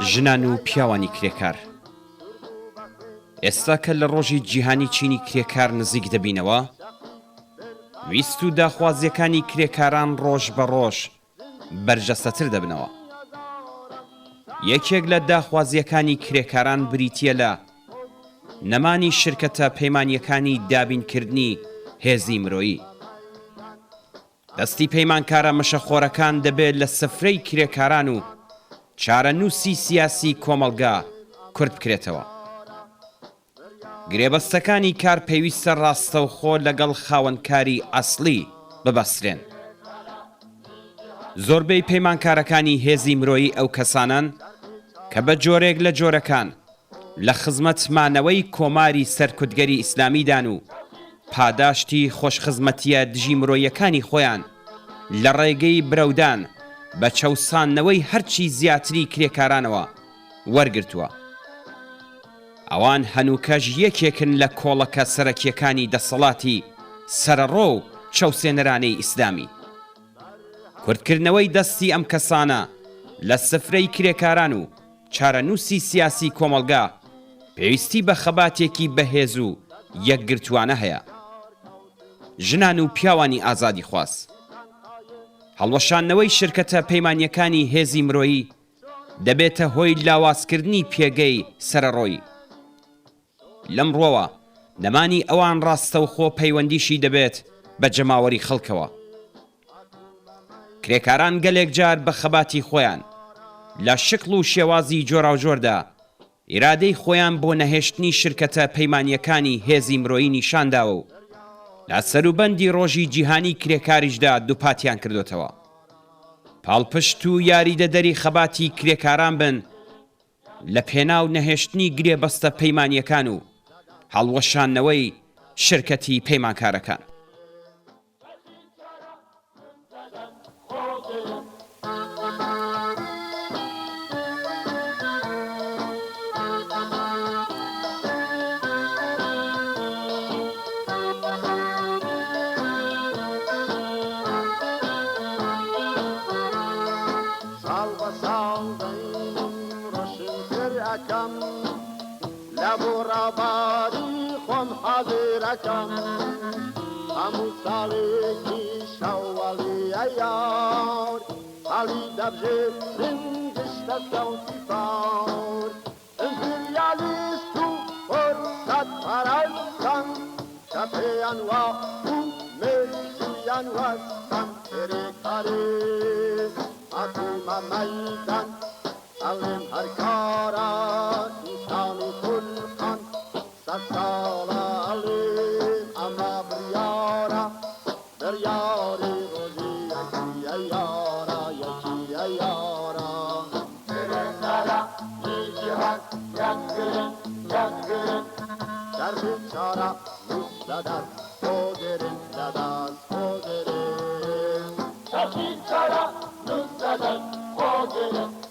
ژنان و پیاوانی کرێکار ئێستا کە لە ڕۆژی جیهانی چینی کرێکار نزیک دەبینەوە، ویست و داخوازیەکانی کرێکاران ڕۆژ بە ڕۆژ بەرجەستەتر دەبنەوە. یەکێک لە داخوازیەکانی کرێکاران بریتیە لە نەمانی شرکەتە پەیمانیەکانی دابینکردنی هێزی مرۆیی. دەستی پەیمانکارە مەشەخۆرەکان دەبێت لە سفرەی کرێکاران و چارەنووسی سیاسی کۆمەڵگا کورت بکرێتەوە. گرێبەستەکانی کار پێویستە ڕاستەوخۆ لەگەڵ خاوەنکاری ئەسڵی ببەسترێن. زۆربەی پەیمانکارەکانی هێزی مرۆیی ئەو کەسانن کە بە جۆرێک لە جۆرەکان لە خزمەت مانەوەی کۆماری سەرکوتگەری ئیسلامیدان و پاداشتی خۆشخزمەتیە دژی مرۆیەکانی خۆیان لە ڕێگەی برەودان بە چەوسانەوەی هەرچی زیاتری کرێکارانەوە وەرگرتووە. ئەوان هەنووکەش یەکێکن لە کۆڵەکە سەرەکیەکانی دەسەڵاتی سەرەڕۆ و چەوسێنەرانەی ئیسلامی. کورتکردنەوەی دەستی ئەم کەسانە لە سفرەی کرێکاران و چارەنووسی سیاسی کۆمەڵگا پێویستی بە خەباتێکی بەهێز و یەکگرتووانە هەیە. ژنان و پیاوانی ئازادی خواست. هەڵوەشاندنەوەی شرکەتە پەیمانیەکانی هێزی مرۆیی دەبێتە هۆی لاوازکردنی پێگەی سەرەڕۆیی. لەمڕۆوە نەمانی ئەوان ڕاستەوخۆ پەیوەندیشی دەبێت بە جەماوەری خەڵکەوە. کرێکاران گەلێک جار بە خەباتی خۆیان لە شکڵ و شێوازی جۆراوجۆردا ئیرادەی خۆیان بۆ نەهێشتنی شرکەتە پەیمانیەکانی هێزی مرۆیی نیشانداوە و لە سەروبەندی ڕۆژی جیهانی کرێکاریشدا دووپاتیان کردوتەوە. پاڵپشت و یاریدەدەری خەباتی کرێکاران بن لە پێناو نەهێشتنی گرێبەستە پەیمانیەکان و هەڵوەشاندنەوەی شرکەتی پەیمانکارەکان. لبوراباری خون حاضرکم همون سالکی شوالی ایار حالی دبجه زندشت سوتی فار امپریالیست و فرصت پرستم کپیان و مرسیان وستم کرکاری حکوم میدن علم هر کارا انسان و خلقان ستال علم اما بریارا بریاری روزی یکی ایارا یکی ایارا کرندارا نیجیهان یکگرن در بیچارا نوزدد خودرین دداز خودرین در بیچارا نوزدد خودرین